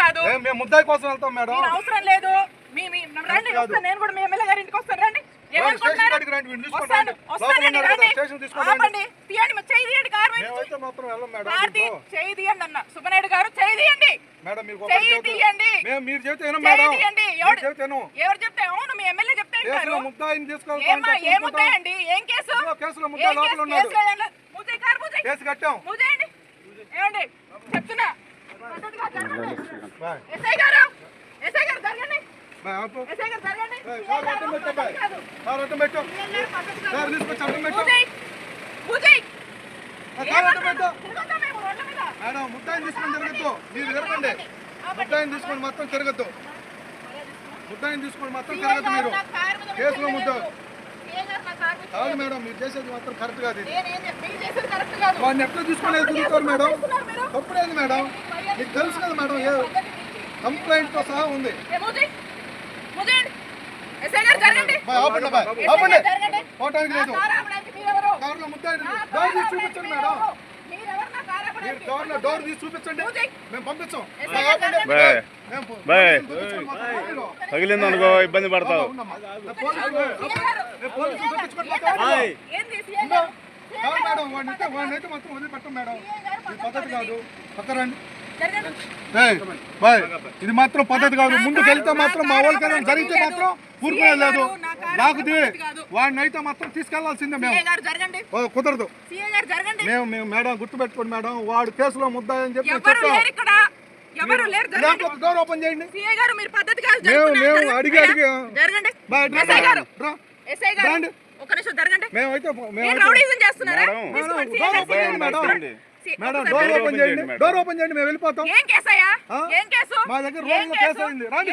కాదు. మేము ముద్దాయి కోసం వెళ్తాం మేడం. అవసరం లేదు. రండి, నేను కూడా మీ ఎమ్మెల్యే గారి ఇంటికి వస్తాను. రండి. చేయండి అన్న సుబ్బనాయుడు గారు, చేయండి. ఎవరు చెప్తే అవును మీ ఎమ్మెల్యే చెప్తే ఏముంటాయండి? ఏం కేసు? ఏమండి చెప్తున్నా, ఎస్ఐ గారు జరగండి. మేడం ముద్దాయిని తీసుకొని తిరగద్దు, మీరు తిరగండి. ముద్దాయిని తీసుకొని మొత్తం తిరగద్దు, ముద్దాయిని తీసుకొని మొత్తం తిరగద్దు. మీరు కేసులో ముద్ద కాదు మేడం, మీరు చేసేది మాత్రం కరెక్ట్ కాదు. వాడిని ఎట్లా తీసుకొని తిరుగుతారు మేడం? తప్పుడేంది మేడం? మీకు తెలుసు కదా మేడం, ఏ కంప్లైంట్ తో సహా ఉంది. పోవటానికి లేదు. కార్లో ముద్దాయి డోర్ తీసి చూపించండి మేడం, మీరు డోర్ తీసి చూపించండి, మేము పంపించాం. తగిలింది అనుకో ఇబ్బంది పడతావు. మేడం వాడినైతే మొత్తం వదిలిపెట్టం మేడం, ఇది పద్ధతి కాదు. పక్కరండి. ఇది మాత్రం పద్ధతి కాదు. ముందుకు వెళ్తే మాత్రం మా వాళ్ళకి ఏదైనా జరిగితే మాత్రం ఊరుకునే లేదు. లేకపోతే వాడిని అయితే మాత్రం తీసుకెళ్లాల్సిందే. మేము కుదరదు. మేము మేడం గుర్తుపెట్టుకోండి మేడం, వాడు కేసులో ముద్దాయి అని చెప్పి డోర్ ఓపెన్ చేయండి. మేము అడిగి మేమైతే మేడం డోర్ ఓపెన్ చేయండి, మేము వెళ్ళిపోతాం. మా దగ్గర కేసు అయింది.